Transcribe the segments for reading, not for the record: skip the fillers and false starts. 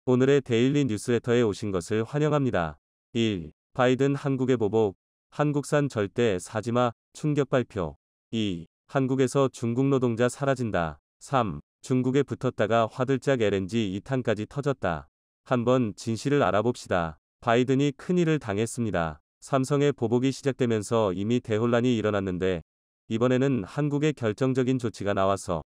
오늘의 데일리 뉴스레터에 오신 것을 환영합니다. 1. 바이든 한국에 보복, 한국산 절대 사지마, 충격 발표. 2. 한국에서 중국 노동자 사라진다. 3. 중국에 붙었다가 화들짝 LNG 2탄까지 터졌다. 한번 진실을 알아봅시다. 바이든이 큰일을 당했습니다. 삼성의 보복이 시작되면서 이미 대혼란이 일어났는데 이번에는 한국의 결정적인 조치가 나와서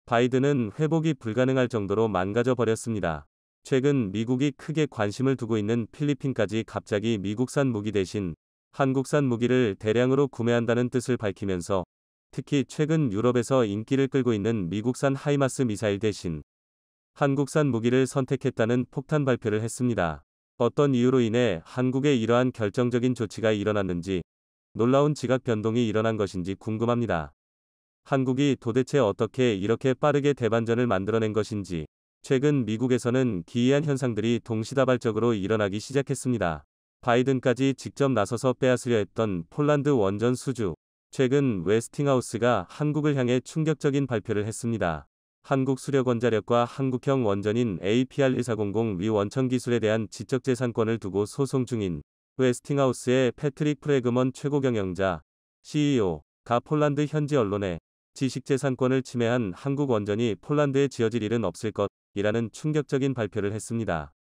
바이든은 회복이 불가능할 정도로 망가져 버렸습니다. 최근 미국이 크게 관심을 두고 있는 필리핀까지 갑자기 미국산 무기 대신 한국산 무기를 대량으로 구매한다는 뜻을 밝히면서 특히 최근 유럽에서 인기를 끌고 있는 미국산 하이마스 미사일 대신 한국산 무기를 선택했다는 폭탄 발표를 했습니다. 어떤 이유로 인해 한국에 이러한 결정적인 조치가 일어났는지 놀라운 지각 변동이 일어난 것인지 궁금합니다. 한국이 도대체 어떻게 이렇게 빠르게 대반전을 만들어낸 것인지 최근 미국에서는 기이한 현상들이 동시다발적으로 일어나기 시작했습니다. 바이든까지 직접 나서서 빼앗으려 했던 폴란드 원전 수주. 최근 웨스팅하우스가 한국을 향해 충격적인 발표를 했습니다. 한국 수력원자력과 한국형 원전인 APR1400 위 원천 기술에 대한 지적재산권을 두고 소송 중인 웨스팅하우스의 패트릭 프레그먼 최고 경영자 CEO가 폴란드 현지 언론에 지식재산권을 침해한 한국 원전이 폴란드에 지어질 일은 없을 것이라는 충격적인 발표를 했습니다.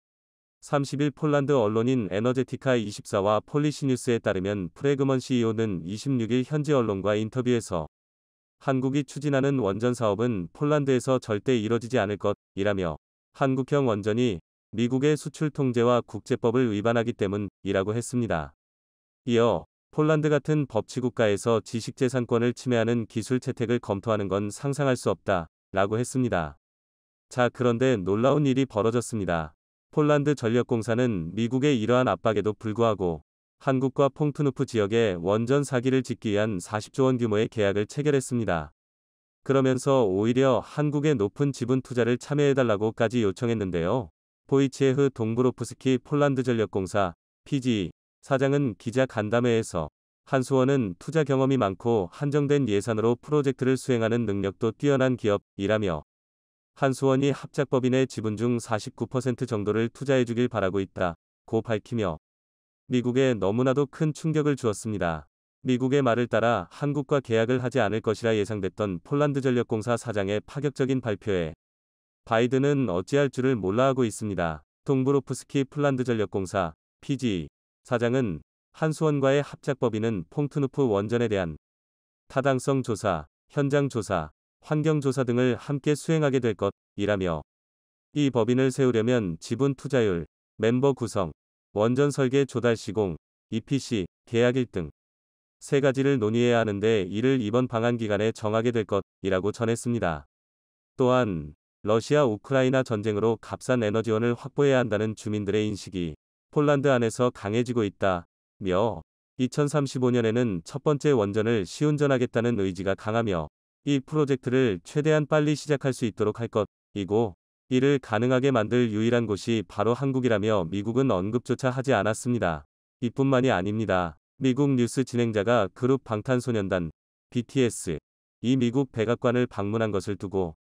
30일 폴란드 언론인 에너제티카24와 폴리시뉴스에 따르면 프레그먼 CEO는 26일 현지 언론과 인터뷰에서 한국이 추진하는 원전 사업은 폴란드에서 절대 이뤄지지 않을 것이라며 한국형 원전이 미국의 수출 통제와 국제법을 위반하기 때문이라고 했습니다. 이어 폴란드 같은 법치국가에서 지식재산권을 침해하는 기술 채택을 검토하는 건 상상할 수 없다 라고 했습니다. 자, 그런데 놀라운 일이 벌어졌습니다. 폴란드 전력공사는 미국의 이러한 압박에도 불구하고 한국과 퐁투누프 지역에 원전 4기를 짓기 위한 40조 원 규모의 계약을 체결했습니다. 그러면서 오히려 한국의 높은 지분 투자를 참여해달라고까지 요청했는데요. 보이치에흐 동브로프스키 폴란드 전력공사 PGE 사장은 기자 간담회에서 한수원은 투자 경험이 많고 한정된 예산으로 프로젝트를 수행하는 능력도 뛰어난 기업이라며 한수원이 합작법인의 지분 중 49% 정도를 투자해주길 바라고 있다고 밝히며 미국에 너무나도 큰 충격을 주었습니다. 미국의 말을 따라 한국과 계약을 하지 않을 것이라 예상됐던 폴란드 전력공사 사장의 파격적인 발표에 바이든은 어찌할 줄을 몰라 하고 있습니다. 동브로프스키 폴란드 전력공사 PGE 사장은 한수원과의 합작법인은 퐁투누프 원전에 대한 타당성 조사, 현장 조사, 환경 조사 등을 함께 수행하게 될 것이라며 이 법인을 세우려면 지분 투자율, 멤버 구성, 원전 설계 조달 시공, EPC, 계약일 등 세 가지를 논의해야 하는데 이를 이번 방한 기간에 정하게 될 것이라고 전했습니다. 또한 러시아 우크라이나 전쟁으로 값싼 에너지원을 확보해야 한다는 주민들의 인식이 폴란드 안에서 강해지고 있다며 2035년에는 첫 번째 원전을 시운전하겠다는 의지가 강하며 이 프로젝트를 최대한 빨리 시작할 수 있도록 할 것이고 이를 가능하게 만들 유일한 곳이 바로 한국이라며 미국은 언급조차 하지 않았습니다. 이뿐만이 아닙니다. 미국 뉴스 진행자가 그룹 방탄소년단 BTS 이 미국 백악관을 방문한 것을 두고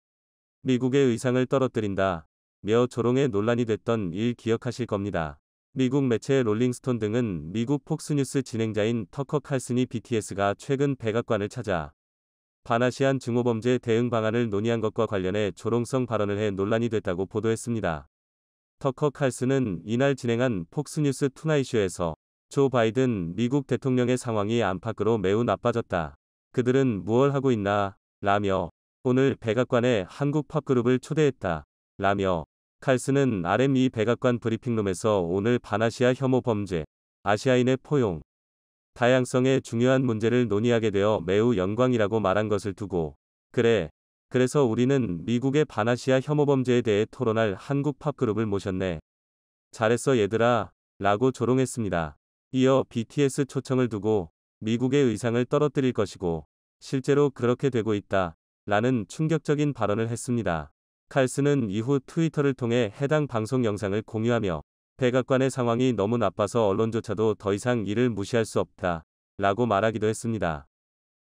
미국의 의상을 떨어뜨린다며 조롱의 논란이 됐던 일 기억하실 겁니다. 미국 매체 롤링스톤 등은 미국 폭스뉴스 진행자인 터커 칼슨이 BTS가 최근 백악관을 찾아 반아시안 증오범죄 대응 방안을 논의한 것과 관련해 조롱성 발언을 해 논란이 됐다고 보도했습니다. 터커 칼슨은 이날 진행한 폭스뉴스 투나잇쇼에서 조 바이든 미국 대통령의 상황이 안팎으로 매우 나빠졌다. 그들은 무얼 하고 있나? 라며 오늘 백악관에 한국 팝그룹을 초대했다. 라며 칼슨은 RME 백악관 브리핑룸에서 오늘 반아시아 혐오 범죄, 아시아인의 포용, 다양성의 중요한 문제를 논의하게 되어 매우 영광이라고 말한 것을 두고 그래서 우리는 미국의 반아시아 혐오 범죄에 대해 토론할 한국 팝그룹을 모셨네. 잘했어 얘들아 라고 조롱했습니다. 이어 BTS 초청을 두고 미국의 의상을 떨어뜨릴 것이고 실제로 그렇게 되고 있다 라는 충격적인 발언을 했습니다. 칼슨은 이후 트위터를 통해 해당 방송 영상을 공유하며 백악관의 상황이 너무 나빠서 언론조차도 더 이상 이를 무시할 수 없다 라고 말하기도 했습니다.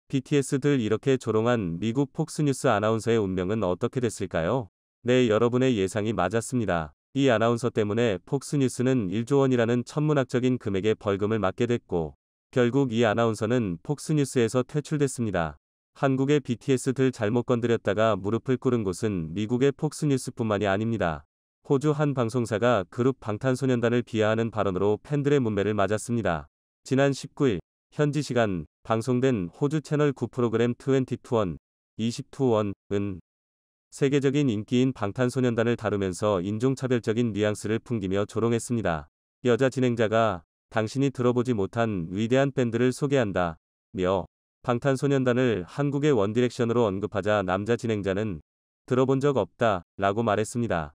BTS들 이렇게 조롱한 미국 폭스뉴스 아나운서의 운명은 어떻게 됐을까요? 네, 여러분의 예상이 맞았습니다. 이 아나운서 때문에 폭스뉴스는 1조 원이라는 천문학적인 금액의 벌금을 맞게 됐고, 결국 이 아나운서는 폭스뉴스에서 퇴출됐습니다. 한국의 BTS들 잘못 건드렸다가 무릎을 꿇은 곳은 미국의 폭스뉴스뿐만이 아닙니다. 호주 한 방송사가 그룹 방탄소년단을 비하하는 발언으로 팬들의 문매를 맞았습니다. 지난 19일 현지 시간 방송된 호주 채널 9 프로그램 22은 세계적인 인기인 방탄소년단을 다루면서 인종차별적인 뉘앙스를 풍기며 조롱했습니다. 여자 진행자가 당신이 들어보지 못한 위대한 밴드를 소개한다 며 방탄소년단을 한국의 원디렉션으로 언급하자 남자 진행자는 들어본 적 없다 라고 말했습니다.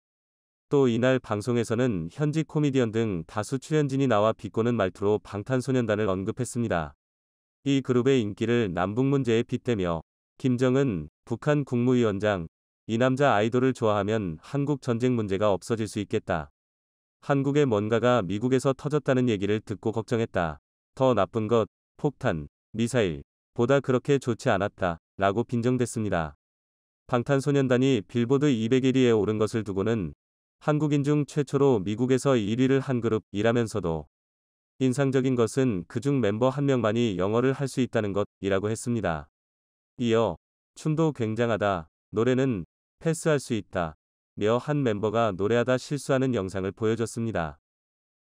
또 이날 방송에서는 현지 코미디언 등 다수 출연진이 나와 비꼬는 말투로 방탄소년단을 언급했습니다. 이 그룹의 인기를 남북 문제에 빗대며 김정은 북한 국무위원장 이 남자 아이돌을 좋아하면 한국 전쟁 문제가 없어질 수 있겠다. 한국의 뭔가가 미국에서 터졌다는 얘기를 듣고 걱정했다. 더 나쁜 것, 폭탄, 미사일 보다 그렇게 좋지 않았다 라고 빈정댔습니다. 방탄소년단이 빌보드 200위에 오른 것을 두고는 한국인 중 최초로 미국에서 1위를 한 그룹이라면서도 인상적인 것은 그중 멤버 한 명만이 영어를 할 수 있다는 것이라고 했습니다. 이어 춤도 굉장하다, 노래는 패스할 수 있다 며 한 멤버가 노래하다 실수하는 영상을 보여줬습니다.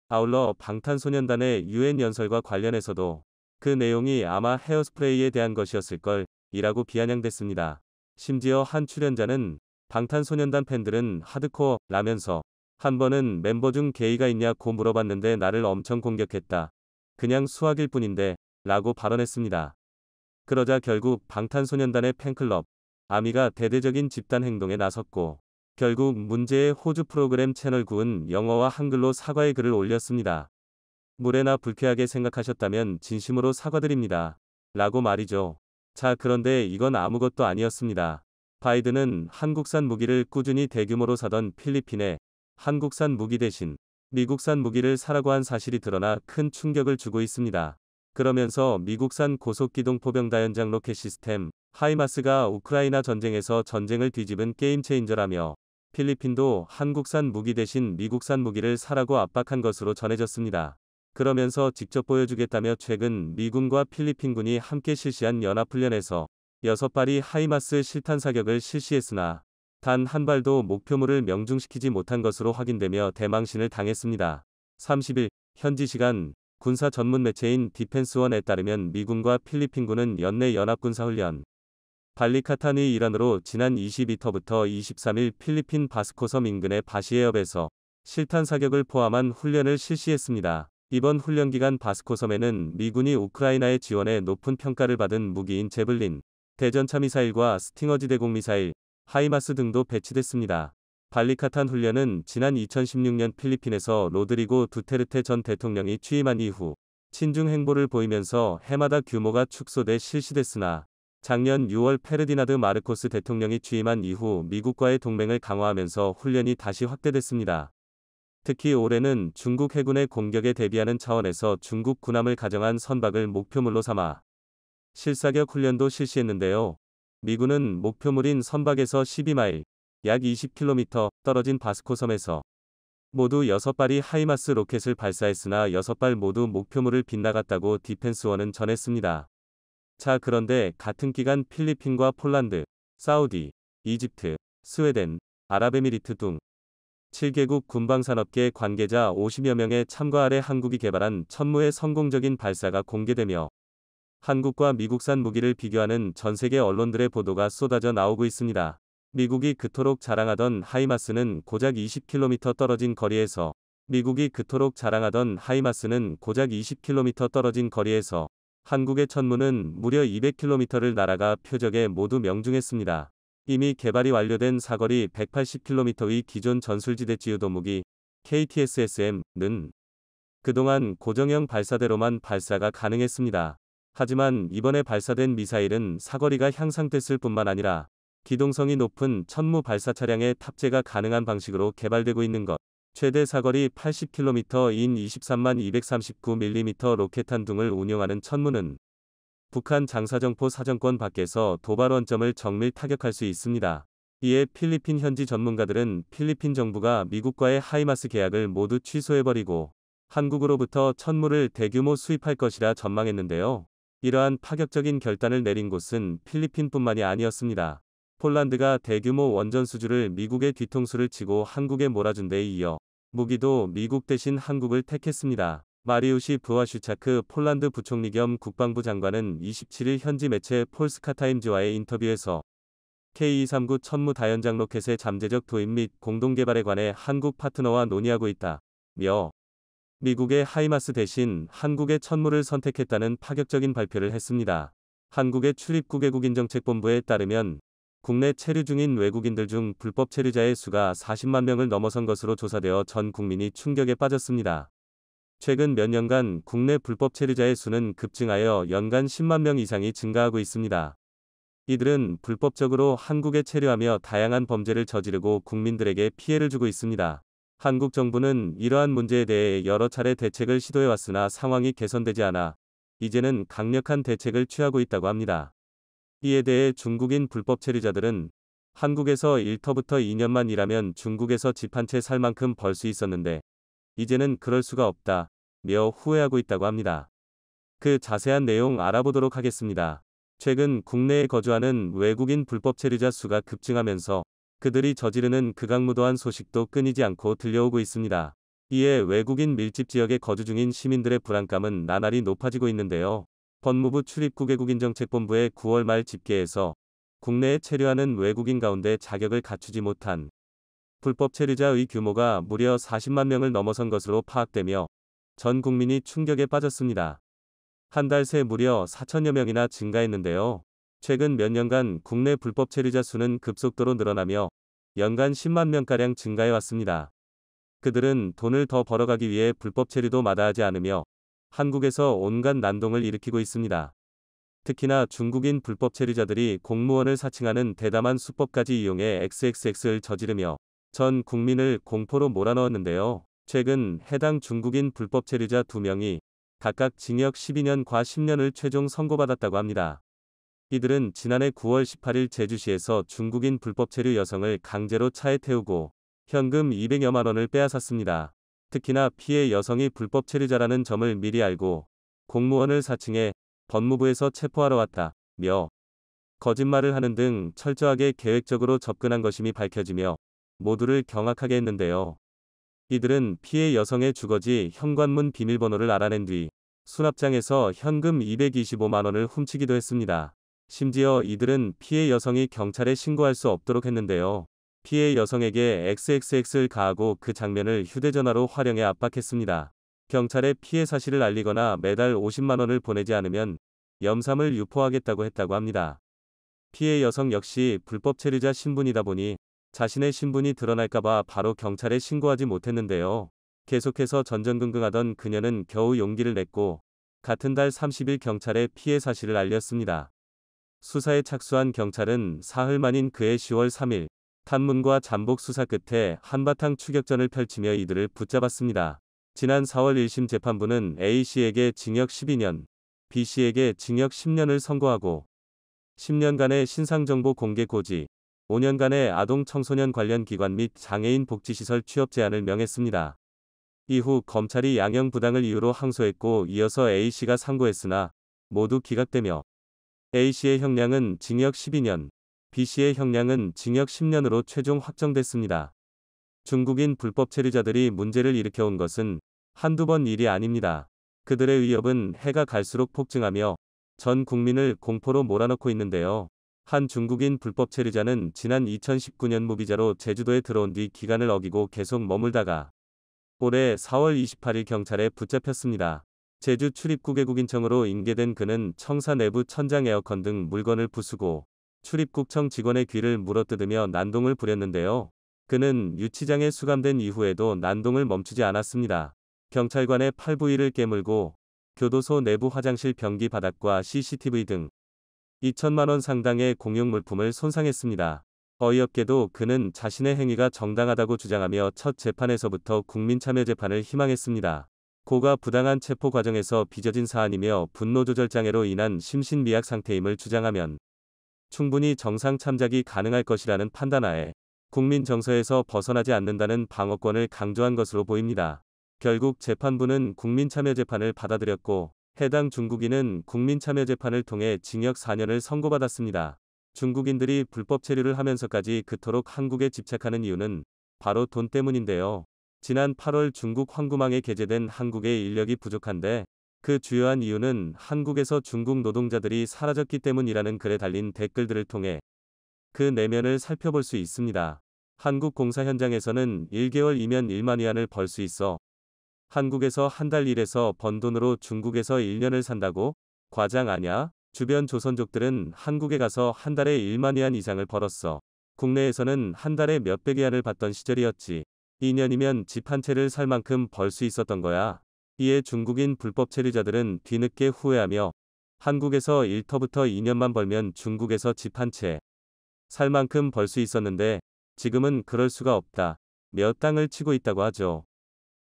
아울러 방탄소년단의 UN 연설과 관련해서도 그 내용이 아마 헤어스프레이에 대한 것이었을걸 이라고 비아냥댔습니다. 심지어 한 출연자는 방탄소년단 팬들은 하드코어 라면서 한 번은 멤버 중 게이가 있냐고 물어봤는데 나를 엄청 공격했다. 그냥 수학일 뿐인데 라고 발언했습니다. 그러자 결국 방탄소년단의 팬클럽 아미가 대대적인 집단 행동에 나섰고 결국 문제의 호주 프로그램 채널 9은 영어와 한글로 사과의 글을 올렸습니다. 무례나 불쾌하게 생각하셨다면 진심으로 사과드립니다. 라고 말이죠. 자, 그런데 이건 아무것도 아니었습니다. 바이든은 한국산 무기를 꾸준히 대규모로 사던 필리핀에 한국산 무기 대신 미국산 무기를 사라고 한 사실이 드러나 큰 충격을 주고 있습니다. 그러면서 미국산 고속기동 포병 다연장 로켓 시스템 하이마스가 우크라이나 전쟁에서 전쟁을 뒤집은 게임 체인저라며 필리핀도 한국산 무기 대신 미국산 무기를 사라고 압박한 것으로 전해졌습니다. 그러면서 직접 보여주겠다며 최근 미군과 필리핀군이 함께 실시한 연합훈련에서 6발이 하이마스 실탄 사격을 실시했으나 단 한 발도 목표물을 명중시키지 못한 것으로 확인되며 대망신을 당했습니다. 30일 현지 시간 군사 전문 매체인 디펜스원에 따르면 미군과 필리핀군은 연내 연합군사훈련 발리카탄의 일환으로 지난 22터부터 23일 필리핀 바스코섬 인근의 바시해협에서 실탄 사격을 포함한 훈련을 실시했습니다. 이번 훈련 기간 바스코섬에는 미군이 우크라이나의 지원에 높은 평가를 받은 무기인 제블린, 대전차 미사일과 스팅어지 대공 미사일, 하이마스 등도 배치됐습니다. 발리카탄 훈련은 지난 2016년 필리핀에서 로드리고 두테르테 전 대통령이 취임한 이후 친중 행보를 보이면서 해마다 규모가 축소돼 실시됐으나 작년 6월 페르디나드 마르코스 대통령이 취임한 이후 미국과의 동맹을 강화하면서 훈련이 다시 확대됐습니다. 특히 올해는 중국 해군의 공격에 대비하는 차원에서 중국 군함을 가정한 선박을 목표물로 삼아 실사격 훈련도 실시했는데요. 미군은 목표물인 선박에서 12마일, 약 20km 떨어진 바스코섬에서 모두 6발이 하이마스 로켓을 발사했으나 6발 모두 목표물을 빗나갔다고 디펜스원은 전했습니다. 자, 그런데 같은 기간 필리핀과 폴란드, 사우디, 이집트, 스웨덴, 아랍에미리트 등 7개국 군방산업계 관계자 50여 명의 참가 아래 한국이 개발한 천무의 성공적인 발사가 공개되며 한국과 미국산 무기를 비교하는 전세계 언론들의 보도가 쏟아져 나오고 있습니다. 미국이 그토록 자랑하던 하이마스는 고작 20km 떨어진 거리에서 한국의 천무는 무려 200km를 날아가 표적에 모두 명중했습니다. 이미 개발이 완료된 사거리 180km의 기존 전술지대 지유도 무기 KTSSM는 그동안 고정형 발사대로만 발사가 가능했습니다. 하지만 이번에 발사된 미사일은 사거리가 향상됐을 뿐만 아니라 기동성이 높은 천무 발사 차량에 탑재가 가능한 방식으로 개발되고 있는 것. 최대 사거리 80km인 23239mm 로켓탄 등을 운용하는 천무는 북한 장사정포 사정권 밖에서 도발 원점을 정밀 타격할 수 있습니다. 이에 필리핀 현지 전문가들은 필리핀 정부가 미국과의 하이마스 계약을 모두 취소해버리고 한국으로부터 천물을 대규모 수입할 것이라 전망했는데요. 이러한 파격적인 결단을 내린 곳은 필리핀뿐만이 아니었습니다. 폴란드가 대규모 원전 수주를 미국의 뒤통수를 치고 한국에 몰아준 데에 이어 무기도 미국 대신 한국을 택했습니다. 마리우시 브와슈차크 폴란드 부총리 겸 국방부 장관은 27일 현지 매체 폴스카타임즈와의 인터뷰에서 K239 천무 다연장 로켓의 잠재적 도입 및 공동개발에 관해 한국 파트너와 논의하고 있다며 미국의 하이마스 대신 한국의 천무를 선택했다는 파격적인 발표를 했습니다. 한국의 출입국외국인정책본부에 따르면 국내 체류 중인 외국인들 중 불법 체류자의 수가 40만 명을 넘어선 것으로 조사되어 전 국민이 충격에 빠졌습니다. 최근 몇 년간 국내 불법 체류자의 수는 급증하여 연간 10만 명 이상이 증가하고 있습니다. 이들은 불법적으로 한국에 체류하며 다양한 범죄를 저지르고 국민들에게 피해를 주고 있습니다. 한국 정부는 이러한 문제에 대해 여러 차례 대책을 시도해왔으나 상황이 개선되지 않아 이제는 강력한 대책을 취하고 있다고 합니다. 이에 대해 중국인 불법 체류자들은 한국에서 1터부터 2년만 일하면 중국에서 집 한 채 살 만큼 벌 수 있었는데 이제는 그럴 수가 없다며 후회하고 있다고 합니다. 그 자세한 내용 알아보도록 하겠습니다. 최근 국내에 거주하는 외국인 불법 체류자 수가 급증하면서 그들이 저지르는 극악무도한 소식도 끊이지 않고 들려오고 있습니다. 이에 외국인 밀집 지역에 거주 중인 시민들의 불안감은 나날이 높아지고 있는데요. 법무부 출입국외국인정책본부의 9월 말 집계에서 국내에 체류하는 외국인 가운데 자격을 갖추지 못한 불법 체류자의 규모가 무려 40만 명을 넘어선 것으로 파악되며 전 국민이 충격에 빠졌습니다. 한 달 새 무려 4천여 명이나 증가했는데요. 최근 몇 년간 국내 불법 체류자 수는 급속도로 늘어나며 연간 10만 명가량 증가해왔습니다. 그들은 돈을 더 벌어가기 위해 불법 체류도 마다하지 않으며 한국에서 온갖 난동을 일으키고 있습니다. 특히나 중국인 불법 체류자들이 공무원을 사칭하는 대담한 수법까지 이용해 XXX를 저지르며 전 국민을 공포로 몰아넣었는데요. 최근 해당 중국인 불법 체류자 2명이 각각 징역 12년과 10년을 최종 선고받았다고 합니다. 이들은 지난해 9월 18일 제주시에서 중국인 불법 체류 여성을 강제로 차에 태우고 현금 200여만 원을 빼앗았습니다. 특히나 피해 여성이 불법 체류자라는 점을 미리 알고 공무원을 사칭해 법무부에서 체포하러 왔다며 거짓말을 하는 등 철저하게 계획적으로 접근한 것임이 밝혀지며 모두를 경악하게 했는데요. 이들은 피해 여성의 주거지 현관문 비밀번호를 알아낸 뒤 수납장에서 현금 225만 원을 훔치기도 했습니다. 심지어 이들은 피해 여성이 경찰에 신고할 수 없도록 했는데요. 피해 여성에게 XXX를 가하고 그 장면을 휴대전화로 활용해 압박했습니다. 경찰에 피해 사실을 알리거나 매달 50만 원을 보내지 않으면 염삼을 유포하겠다고 했다고 합니다. 피해 여성 역시 불법 체류자 신분이다 보니 자신의 신분이 드러날까봐 바로 경찰에 신고하지 못했는데요. 계속해서 전전긍긍하던 그녀는 겨우 용기를 냈고 같은 달 30일 경찰에 피해 사실을 알렸습니다. 수사에 착수한 경찰은 사흘 만인 그해 10월 3일 탐문과 잠복 수사 끝에 한바탕 추격전을 펼치며 이들을 붙잡았습니다. 지난 4월 1심 재판부는 A씨에게 징역 12년, B씨에게 징역 10년을 선고하고 10년간의 신상정보 공개 고지, 5년간의 아동 청소년 관련 기관 및 장애인 복지시설 취업 제한을 명했습니다. 이후 검찰이 양형 부당을 이유로 항소했고 이어서 A씨가 상고했으나 모두 기각되며 A씨의 형량은 징역 12년, B씨의 형량은 징역 10년으로 최종 확정됐습니다. 중국인 불법 체류자들이 문제를 일으켜온 것은 한두 번 일이 아닙니다. 그들의 위협은 해가 갈수록 폭증하며 전 국민을 공포로 몰아넣고 있는데요. 한 중국인 불법 체류자는 지난 2019년 무비자로 제주도에 들어온 뒤 기간을 어기고 계속 머물다가 올해 4월 28일 경찰에 붙잡혔습니다. 제주 출입국외국인청으로 인계된 그는 청사 내부 천장 에어컨 등 물건을 부수고 출입국청 직원의 귀를 물어뜯으며 난동을 부렸는데요. 그는 유치장에 수감된 이후에도 난동을 멈추지 않았습니다. 경찰관의 팔 부위를 깨물고 교도소 내부 화장실 변기 바닥과 CCTV 등 2천만 원 상당의 공용 물품을 손상했습니다. 어이없게도 그는 자신의 행위가 정당하다고 주장하며 첫 재판에서부터 국민참여재판을 희망했습니다. 고가 부당한 체포 과정에서 빚어진 사안이며 분노조절 장애로 인한 심신미약 상태임을 주장하면 충분히 정상 참작이 가능할 것이라는 판단하에 국민 정서에서 벗어나지 않는다는 방어권을 강조한 것으로 보입니다. 결국 재판부는 국민참여재판을 받아들였고 해당 중국인은 국민참여재판을 통해 징역 4년을 선고받았습니다. 중국인들이 불법 체류를 하면서까지 그토록 한국에 집착하는 이유는 바로 돈 때문인데요. 지난 8월 중국 황구망에 게재된 한국의 인력이 부족한데 그 주요한 이유는 한국에서 중국 노동자들이 사라졌기 때문이라는 글에 달린 댓글들을 통해 그 내면을 살펴볼 수 있습니다. 한국 공사 현장에서는 1개월이면 1만 위안을 벌 수 있어 한국에서 한 달 일해서 번 돈으로 중국에서 1년을 산다고? 과장 아냐? 주변 조선족들은 한국에 가서 한 달에 1만 위안 이상을 벌었어. 국내에서는 한 달에 몇백 위안을 받던 시절이었지. 2년이면 집 한 채를 살 만큼 벌 수 있었던 거야. 이에 중국인 불법 체류자들은 뒤늦게 후회하며 한국에서 1터부터 2년만 벌면 중국에서 집 한 채 살 만큼 벌 수 있었는데 지금은 그럴 수가 없다. 며 땅을 치고 있다고 하죠.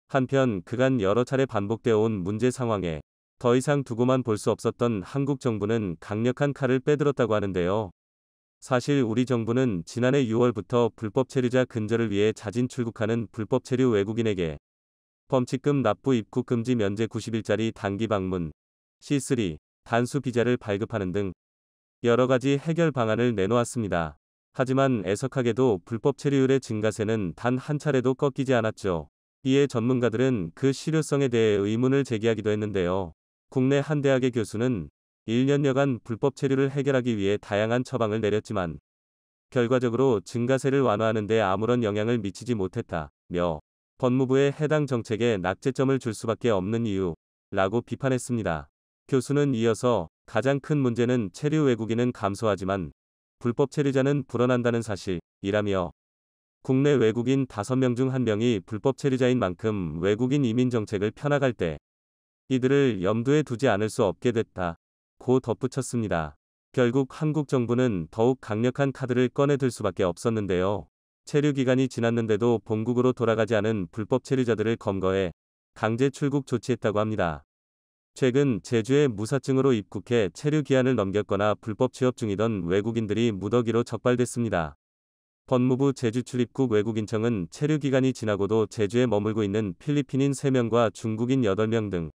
한편 그간 여러 차례 반복되어 온 문제 상황에 더 이상 두고만 볼 수 없었던 한국 정부는 강력한 칼을 빼들었다고 하는데요. 사실 우리 정부는 지난해 6월부터 불법 체류자 근절을 위해 자진 출국하는 불법 체류 외국인에게 범칙금 납부 입국 금지 면제 90일짜리 단기 방문 C3 단수 비자를 발급하는 등 여러 가지 해결 방안을 내놓았습니다. 하지만 애석하게도 불법 체류율의 증가세는 단 한 차례도 꺾이지 않았죠. 이에 전문가들은 그 실효성에 대해 의문을 제기하기도 했는데요. 국내 한 대학의 교수는 1년여간 불법 체류를 해결하기 위해 다양한 처방을 내렸지만 결과적으로 증가세를 완화하는 데 아무런 영향을 미치지 못했다며 법무부의 해당 정책에 낙제점을 줄 수밖에 없는 이유라고 비판했습니다. 교수는 이어서 가장 큰 문제는 체류 외국인은 감소하지만 불법 체류자는 불어난다는 사실이라며 국내 외국인 5명 중 1명이 불법 체류자인 만큼 외국인 이민 정책을 펴나갈 때 이들을 염두에 두지 않을 수 없게 됐다고 덧붙였습니다. 결국 한국 정부는 더욱 강력한 카드를 꺼내들 수밖에 없었는데요. 체류 기간이 지났는데도 본국으로 돌아가지 않은 불법 체류자들을 검거해 강제 출국 조치했다고 합니다. 최근 제주에 무사증으로 입국해 체류 기한을 넘겼거나 불법 취업 중이던 외국인들이 무더기로 적발됐습니다. 법무부 제주출입국 외국인청은 체류 기간이 지나고도 제주에 머물고 있는 필리핀인 3명과 중국인 8명 등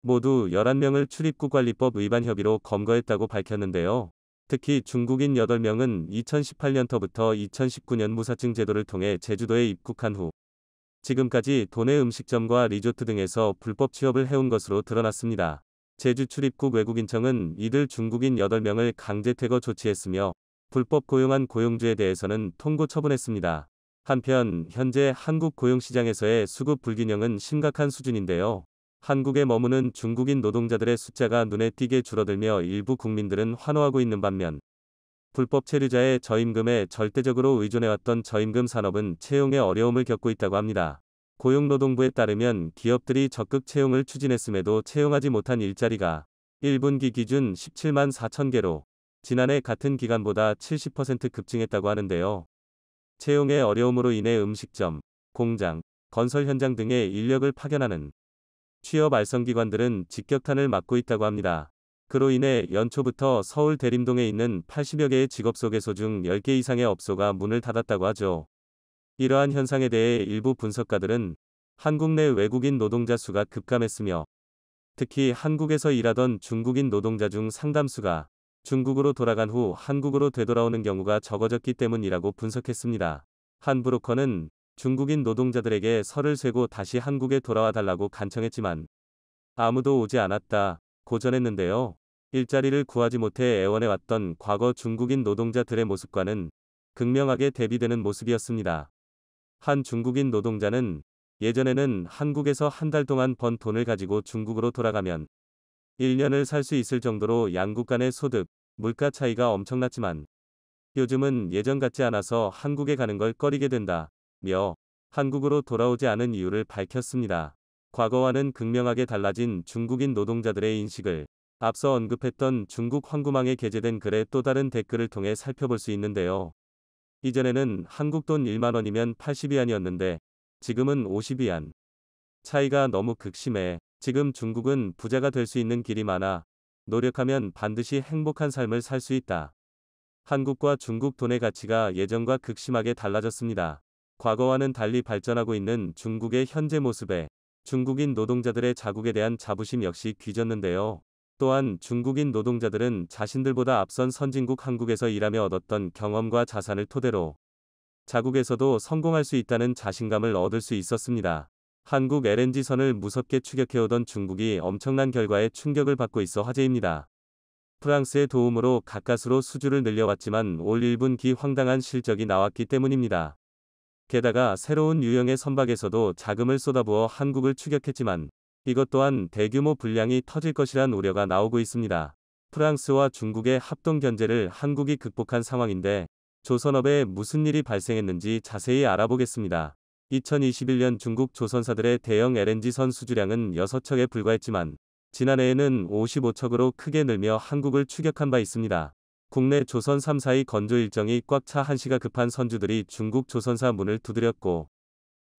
모두 11명을 출입국관리법 위반 혐의로 검거했다고 밝혔는데요. 특히 중국인 8명은 2018년부터 2019년 무사증 제도를 통해 제주도에 입국한 후 지금까지 도내 음식점과 리조트 등에서 불법 취업을 해온 것으로 드러났습니다. 제주 출입국 외국인청은 이들 중국인 8명을 강제 퇴거 조치했으며 불법 고용한 고용주에 대해서는 통고 처분했습니다. 한편 현재 한국 고용시장에서의 수급 불균형은 심각한 수준인데요. 한국에 머무는 중국인 노동자들의 숫자가 눈에 띄게 줄어들며 일부 국민들은 환호하고 있는 반면 불법 체류자의 저임금에 절대적으로 의존해왔던 저임금 산업은 채용에 어려움을 겪고 있다고 합니다. 고용노동부에 따르면 기업들이 적극 채용을 추진했음에도 채용하지 못한 일자리가 1분기 기준 17만 4천 개로 지난해 같은 기간보다 70% 급증했다고 하는데요. 채용의 어려움으로 인해 음식점, 공장, 건설 현장 등에 인력을 파견하는 취업 알선기관들은 직격탄을 맞고 있다고 합니다. 그로 인해 연초부터 서울 대림동에 있는 80여 개의 직업소개소 중 10개 이상의 업소가 문을 닫았다고 하죠. 이러한 현상에 대해 일부 분석가들은 한국 내 외국인 노동자 수가 급감했으며 특히 한국에서 일하던 중국인 노동자 중 상담수가 중국으로 돌아간 후 한국으로 되돌아오는 경우가 적어졌기 때문이라고 분석했습니다. 한 브로커는 중국인 노동자들에게 설을 쇠고 다시 한국에 돌아와 달라고 간청했지만 아무도 오지 않았다고 전했는데요. 일자리를 구하지 못해 애원해왔던 과거 중국인 노동자들의 모습과는 극명하게 대비되는 모습이었습니다. 한 중국인 노동자는 예전에는 한국에서 한 달 동안 번 돈을 가지고 중국으로 돌아가면 1년을 살 수 있을 정도로 양국 간의 소득, 물가 차이가 엄청났지만 요즘은 예전 같지 않아서 한국에 가는 걸 꺼리게 된다며 한국으로 돌아오지 않은 이유를 밝혔습니다. 과거와는 극명하게 달라진 중국인 노동자들의 인식을 앞서 언급했던 중국 황구망에 게재된 글의 또 다른 댓글을 통해 살펴볼 수 있는데요. 이전에는 한국 돈 1만 원이면 80위안이었는데 지금은 50위안. 차이가 너무 극심해. 지금 중국은 부자가 될 수 있는 길이 많아. 노력하면 반드시 행복한 삶을 살 수 있다. 한국과 중국 돈의 가치가 예전과 극심하게 달라졌습니다. 과거와는 달리 발전하고 있는 중국의 현재 모습에 중국인 노동자들의 자국에 대한 자부심 역시 뒤졌는데요. 또한 중국인 노동자들은 자신들보다 앞선 선진국 한국에서 일하며 얻었던 경험과 자산을 토대로 자국에서도 성공할 수 있다는 자신감을 얻을 수 있었습니다. 한국 LNG선을 무섭게 추격해오던 중국이 엄청난 결과에 충격을 받고 있어 화제입니다. 프랑스의 도움으로 가까스로 수주를 늘려왔지만 올 1분기 황당한 실적이 나왔기 때문입니다. 게다가 새로운 유형의 선박에서도 자금을 쏟아부어 한국을 추격했지만 이것 또한 대규모 불량이 터질 것이란 우려가 나오고 있습니다. 프랑스와 중국의 합동 견제를 한국이 극복한 상황인데 조선업에 무슨 일이 발생했는지 자세히 알아보겠습니다. 2021년 중국 조선사들의 대형 LNG선 수주량은 6척에 불과했지만 지난해에는 55척으로 크게 늘며 한국을 추격한 바 있습니다. 국내 조선 3사의 건조 일정이 꽉 차 한시가 급한 선주들이 중국 조선사 문을 두드렸고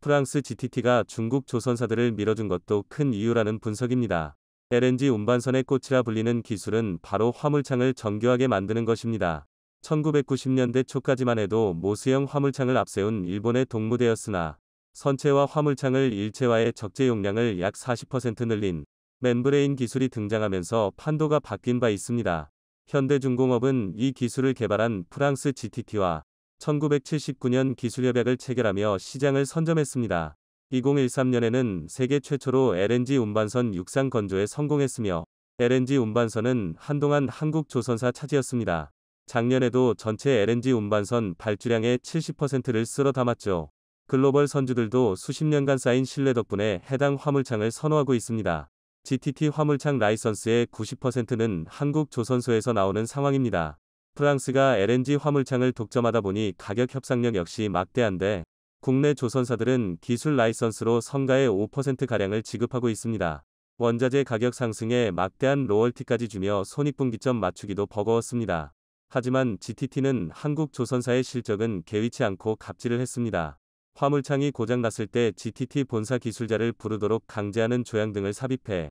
프랑스 GTT가 중국 조선사들을 밀어준 것도 큰 이유라는 분석입니다. LNG 운반선의 꽃이라 불리는 기술은 바로 화물창을 정교하게 만드는 것입니다. 1990년대 초까지만 해도 모스형 화물창을 앞세운 일본의 동무대였으나 선체와 화물창을 일체화해 적재 용량을 약 40% 늘린 멤브레인 기술이 등장하면서 판도가 바뀐 바 있습니다. 현대중공업은 이 기술을 개발한 프랑스 GTT와 1979년 기술협약을 체결하며 시장을 선점했습니다. 2013년에는 세계 최초로 LNG 운반선 육상 건조에 성공했으며 LNG 운반선은 한동안 한국 조선사 차지였습니다. 작년에도 전체 LNG 운반선 발주량의 70%를 쓸어 담았죠. 글로벌 선주들도 수십 년간 쌓인 신뢰 덕분에 해당 화물창을 선호하고 있습니다. GTT 화물창 라이선스의 90%는 한국 조선소에서 나오는 상황입니다. 프랑스가 LNG 화물창을 독점하다 보니 가격 협상력 역시 막대한데 국내 조선사들은 기술 라이선스로 성가의 5%가량을 지급하고 있습니다. 원자재 가격 상승에 막대한 로열티까지 주며 손익분기점 맞추기도 버거웠습니다. 하지만 GTT는 한국 조선사의 실적은 개의치 않고 갑질을 했습니다. 화물창이 고장났을 때 GTT 본사 기술자를 부르도록 강제하는 조양 등을 삽입해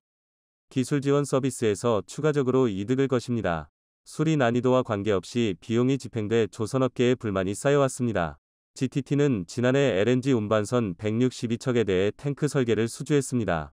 기술 지원 서비스에서 추가적으로 이득을 것입니다. 수리 난이도와 관계없이 비용이 집행돼 조선업계의 불만이 쌓여왔습니다. GTT는 지난해 LNG 운반선 162척에 대해 탱크 설계를 수주했습니다.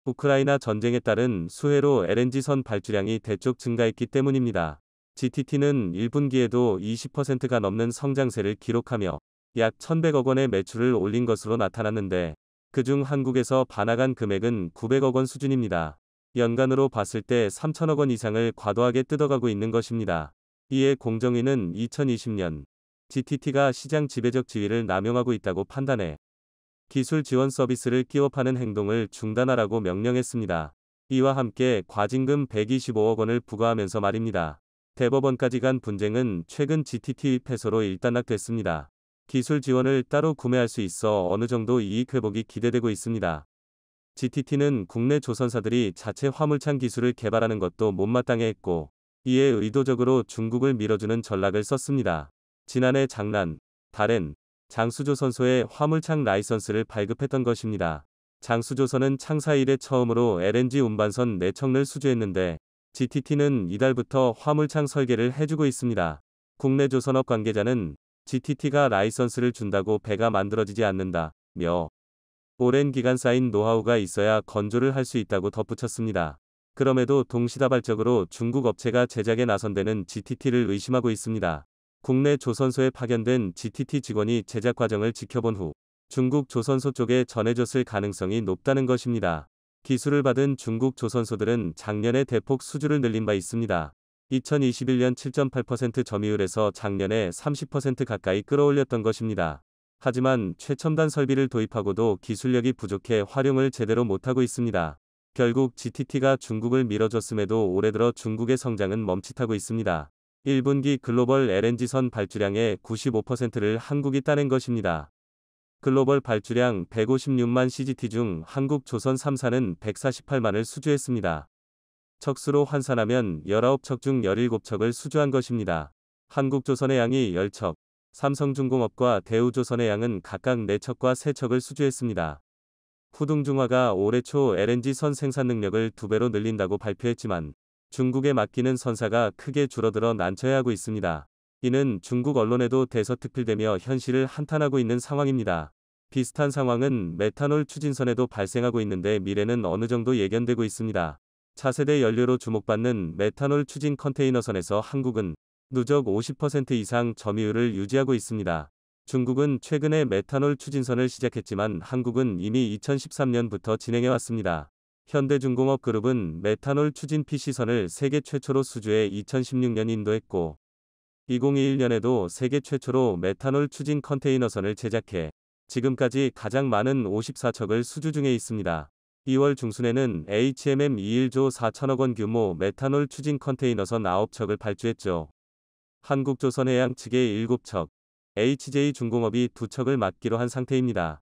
우크라이나 전쟁에 따른 수해로 LNG선 발주량이 대폭 증가했기 때문입니다. GTT는 1분기에도 20%가 넘는 성장세를 기록하며 약 1,100억 원의 매출을 올린 것으로 나타났는데 그중 한국에서 반환한 금액은 900억 원 수준입니다. 연간으로 봤을 때 3천억 원 이상을 과도하게 뜯어가고 있는 것입니다. 이에 공정위는 2020년 GTT가 시장 지배적 지위를 남용하고 있다고 판단해 기술 지원 서비스를 끼워 파는 행동을 중단하라고 명령했습니다. 이와 함께 과징금 125억 원을 부과하면서 말입니다. 대법원까지 간 분쟁은 최근 GTT 패소로 일단락됐습니다. 기술 지원을 따로 구매할 수 있어 어느 정도 이익 회복이 기대되고 있습니다. GTT는 국내 조선사들이 자체 화물창 기술을 개발하는 것도 못마땅해 했고 이에 의도적으로 중국을 밀어주는 전략을 썼습니다. 지난해 장난, 다롄, 장수조선소에 화물창 라이선스를 발급했던 것입니다. 장수조선은 창사 이래 처음으로 LNG 운반선 4척을 수주했는데 GTT는 이달부터 화물창 설계를 해주고 있습니다. 국내 조선업 관계자는 GTT가 라이선스를 준다고 배가 만들어지지 않는다며 오랜 기간 쌓인 노하우가 있어야 건조를 할 수 있다고 덧붙였습니다. 그럼에도 동시다발적으로 중국 업체가 제작에 나선 데는 GTT를 의심하고 있습니다. 국내 조선소에 파견된 GTT 직원이 제작 과정을 지켜본 후 중국 조선소 쪽에 전해줬을 가능성이 높다는 것입니다. 기술을 받은 중국 조선소들은 작년에 대폭 수주를 늘린 바 있습니다. 2021년 7.8% 점유율에서 작년에 30% 가까이 끌어올렸던 것입니다. 하지만 최첨단 설비를 도입하고도 기술력이 부족해 활용을 제대로 못하고 있습니다. 결국 GTT가 중국을 밀어줬음에도 올해 들어 중국의 성장은 멈칫하고 있습니다. 1분기 글로벌 LNG선 발주량의 95%를 한국이 따낸 것입니다. 글로벌 발주량 156만 CGT 중 한국 조선 3사는 148만을 수주했습니다. 척수로 환산하면 19척 중 17척을 수주한 것입니다. 한국조선의 양이 10척, 삼성중공업과 대우조선의 양은 각각 4척과 3척을 수주했습니다. 후둥중화가 올해 초 LNG선 생산 능력을 2배로 늘린다고 발표했지만 중국에 맡기는 선사가 크게 줄어들어 난처해하고 있습니다. 이는 중국 언론에도 대서특필되며 현실을 한탄하고 있는 상황입니다. 비슷한 상황은 메탄올 추진선에도 발생하고 있는데 미래는 어느 정도 예견되고 있습니다. 차세대 연료로 주목받는 메탄올 추진 컨테이너선에서 한국은 누적 50% 이상 점유율을 유지하고 있습니다. 중국은 최근에 메탄올 추진선을 시작했지만 한국은 이미 2013년부터 진행해왔습니다. 현대중공업그룹은 메탄올 추진 PC선을 세계 최초로 수주해 2016년 인도했고 2021년에도 세계 최초로 메탄올 추진 컨테이너선을 제작해 지금까지 가장 많은 54척을 수주 중에 있습니다. 2월 중순에는 HMM 21조 4천억 원 규모 메탄올 추진 컨테이너선 9척을 발주했죠. 한국조선해양 측의 7척, HJ중공업이 2척을 맡기로 한 상태입니다.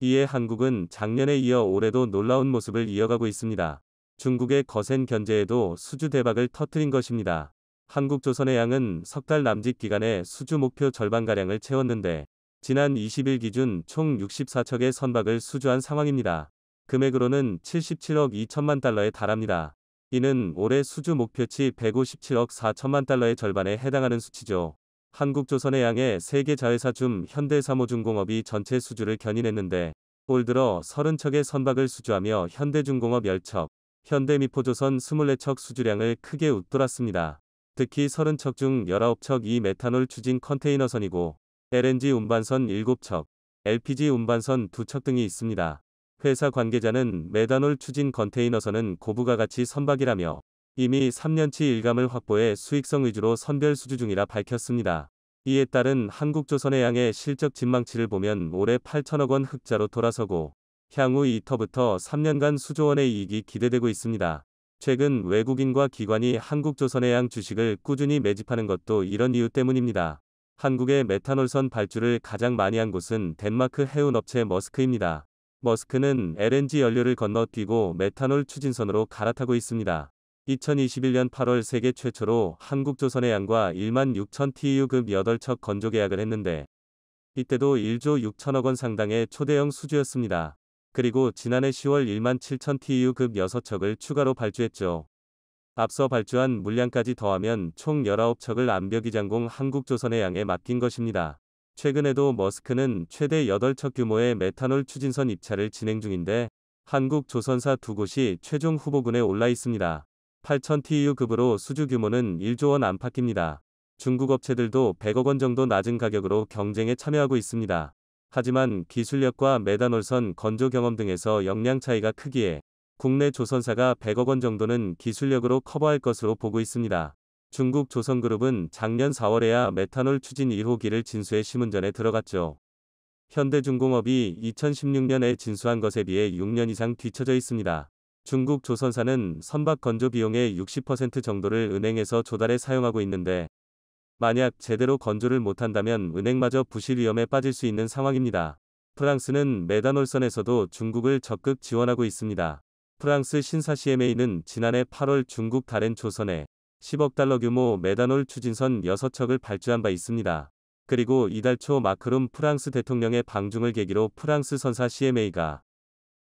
이에 한국은 작년에 이어 올해도 놀라운 모습을 이어가고 있습니다. 중국의 거센 견제에도 수주 대박을 터뜨린 것입니다. 한국조선해양은 석 달 남짓 기간에 수주 목표 절반가량을 채웠는데 지난 20일 기준 총 64척의 선박을 수주한 상황입니다. 금액으로는 77억 2천만 달러에 달합니다. 이는 올해 수주 목표치 157억 4천만 달러의 절반에 해당하는 수치죠. 한국조선해양의 세계 자회사 중 현대사모중공업이 전체 수주를 견인했는데 올 들어 30척의 선박을 수주하며 현대중공업 10척, 현대미포조선 24척 수주량을 크게 웃돌았습니다. 특히 30척 중 19척이 메탄올 추진 컨테이너선이고 LNG 운반선 7척, LPG 운반선 2척 등이 있습니다. 회사 관계자는 메탄올 추진 컨테이너선은 고부가 가치 선박이라며 이미 3년치 일감을 확보해 수익성 위주로 선별 수주 중이라 밝혔습니다. 이에 따른 한국조선해양의 실적 전망치를 보면 올해 8천억 원 흑자로 돌아서고 향후 2터부터 3년간 수조원의 이익이 기대되고 있습니다. 최근 외국인과 기관이 한국조선해양 주식을 꾸준히 매집하는 것도 이런 이유 때문입니다. 한국의 메탄올선 발주를 가장 많이 한 곳은 덴마크 해운업체 머스크입니다. 머스크는 LNG 연료를 건너뛰고 메탄올 추진선으로 갈아타고 있습니다. 2021년 8월 세계 최초로 한국조선해양과 1만 6천 TEU급 8척 건조 계약을 했는데 이때도 1조 6천억 원 상당의 초대형 수주였습니다. 그리고 지난해 10월 1만 7천 TEU급 6척을 추가로 발주했죠. 앞서 발주한 물량까지 더하면 총 19척을 안벽이장공 한국조선해양에 맡긴 것입니다. 최근에도 머스크는 최대 8척 규모의 메탄올 추진선 입찰을 진행 중인데 한국조선사 2곳이 최종 후보군에 올라 있습니다. 8천 TEU급으로 수주 규모는 1조 원 안팎입니다. 중국 업체들도 100억 원 정도 낮은 가격으로 경쟁에 참여하고 있습니다. 하지만 기술력과 메탄올선 건조 경험 등에서 역량 차이가 크기에 국내 조선사가 100억 원 정도는 기술력으로 커버할 것으로 보고 있습니다. 중국 조선그룹은 작년 4월에야 메탄올 추진 1호기를 진수해 시문전에 들어갔죠. 현대중공업이 2016년에 진수한 것에 비해 6년 이상 뒤처져 있습니다. 중국 조선사는 선박 건조 비용의 60% 정도를 은행에서 조달해 사용하고 있는데 만약 제대로 건조를 못한다면 은행마저 부실 위험에 빠질 수 있는 상황입니다. 프랑스는 메탄올선에서도 중국을 적극 지원하고 있습니다. 프랑스 신사 CMA는 지난해 8월 중국 다롄 조선에 10억 달러 규모 메탄올 추진선 6척을 발주한 바 있습니다. 그리고 이달 초 마크룸 프랑스 대통령의 방중을 계기로 프랑스 선사 CMA가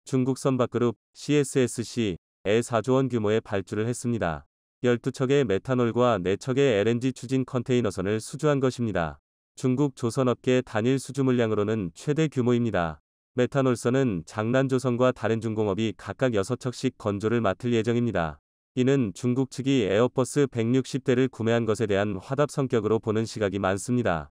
중국 선박그룹 CSSC에 4조 원 규모의 발주를 했습니다. 12척의 메탄올과 4척의 LNG 추진 컨테이너선을 수주한 것입니다. 중국 조선업계 단일 수주 물량으로는 최대 규모입니다. 메탄올선은 장난조선과 다롄중공업이 각각 6척씩 건조를 맡을 예정입니다. 이는 중국 측이 에어버스 160대를 구매한 것에 대한 화답 성격으로 보는 시각이 많습니다.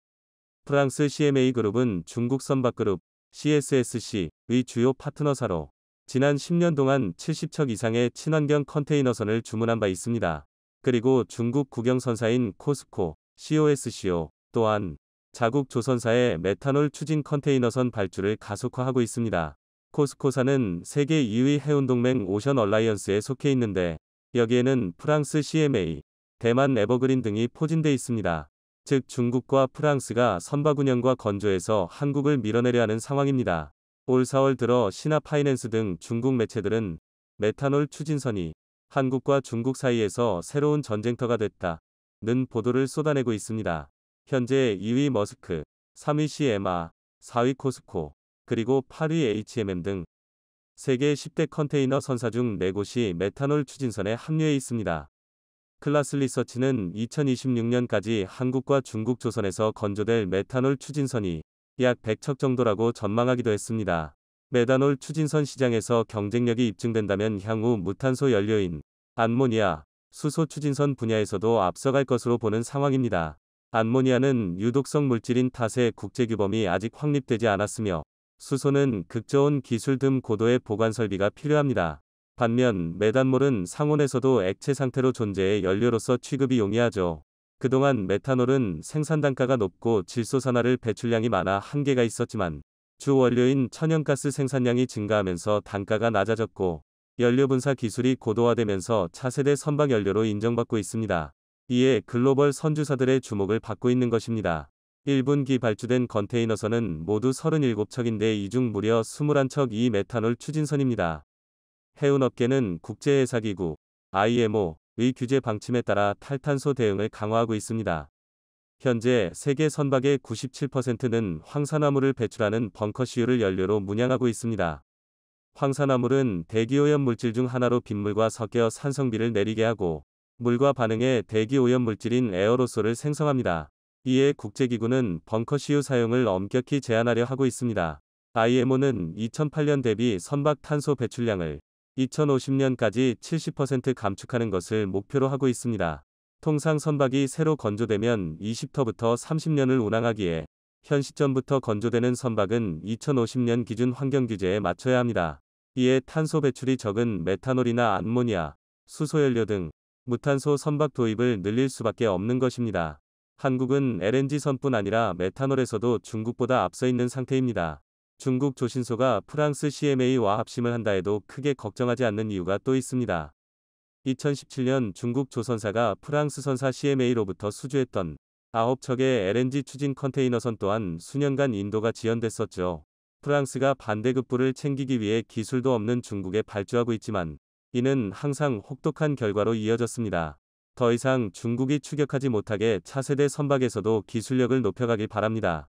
프랑스 CMA그룹은 중국 선박그룹 CSSC의 주요 파트너사로 지난 10년 동안 70척 이상의 친환경 컨테이너선을 주문한 바 있습니다. 그리고 중국 국영선사인 코스코, COSCO 또한 자국 조선사의 메탄올 추진 컨테이너선 발주를 가속화하고 있습니다. 코스코사는 세계 2위 해운동맹 오션 얼라이언스에 속해 있는데 여기에는 프랑스 CMA, 대만 에버그린 등이 포진돼 있습니다. 즉 중국과 프랑스가 선박 운영과 건조에서 한국을 밀어내려 하는 상황입니다. 올 4월 들어 신화파이낸스 등 중국 매체들은 메탄올 추진선이 한국과 중국 사이에서 새로운 전쟁터가 됐다는 보도를 쏟아내고 있습니다. 현재 2위 머스크, 3위 CMA, 4위 코스코, 그리고 8위 HMM 등 세계 10대 컨테이너 선사 중 4곳이 메탄올 추진선에 합류해 있습니다. 클라스 리서치는 2026년까지 한국과 중국 조선에서 건조될 메탄올 추진선이 약 100척 정도라고 전망하기도 했습니다. 메탄올 추진선 시장에서 경쟁력이 입증된다면 향후 무탄소 연료인 암모니아, 수소 추진선 분야에서도 앞서갈 것으로 보는 상황입니다. 암모니아는 유독성 물질인 탓에 국제규범이 아직 확립되지 않았으며 수소는 극저온 기술 등 고도의 보관 설비가 필요합니다. 반면 메탄몰은 상온에서도 액체 상태로 존재해 연료로서 취급이 용이하죠. 그동안 메탄올은 생산 단가가 높고 질소산화를 배출량이 많아 한계가 있었지만 주 원료인 천연가스 생산량이 증가하면서 단가가 낮아졌고 연료 분사 기술이 고도화되면서 차세대 선박 연료로 인정받고 있습니다. 이에 글로벌 선주사들의 주목을 받고 있는 것입니다. 1분기 발주된 컨테이너선은 모두 37척인데 이 중 무려 21척 이 메탄올 추진선입니다. 해운업계는 국제해사기구 IMO의 규제 방침에 따라 탈탄소 대응을 강화하고 있습니다. 현재 세계 선박의 97%는 황산화물을 배출하는 벙커시유를 연료로 문양하고 있습니다. 황산화물은 대기오염 물질 중 하나로 빗물과 섞여 산성비를 내리게 하고 물과 반응해 대기오염 물질인 에어로솔을 생성합니다. 이에 국제기구는 벙커시유 사용을 엄격히 제한하려 하고 있습니다. IMO는 2008년 대비 선박 탄소 배출량을 2050년까지 70% 감축하는 것을 목표로 하고 있습니다. 통상 선박이 새로 건조되면 20터부터 30년을 운항하기에 현 시점부터 건조되는 선박은 2050년 기준 환경 규제에 맞춰야 합니다. 이에 탄소 배출이 적은 메탄올이나 암모니아, 수소연료 등 무탄소 선박 도입을 늘릴 수밖에 없는 것입니다. 한국은 LNG선뿐 아니라 메탄올에서도 중국보다 앞서 있는 상태입니다. 중국 조신소가 프랑스 CMA와 합심을 한다 해도 크게 걱정하지 않는 이유가 또 있습니다. 2017년 중국 조선사가 프랑스 선사 CMA로부터 수주했던 9척의 LNG 추진 컨테이너선 또한 수년간 인도가 지연됐었죠. 프랑스가 반대급부를 챙기기 위해 기술도 없는 중국에 발주하고 있지만 이는 항상 혹독한 결과로 이어졌습니다. 더 이상 중국이 추격하지 못하게 차세대 선박에서도 기술력을 높여가길 바랍니다.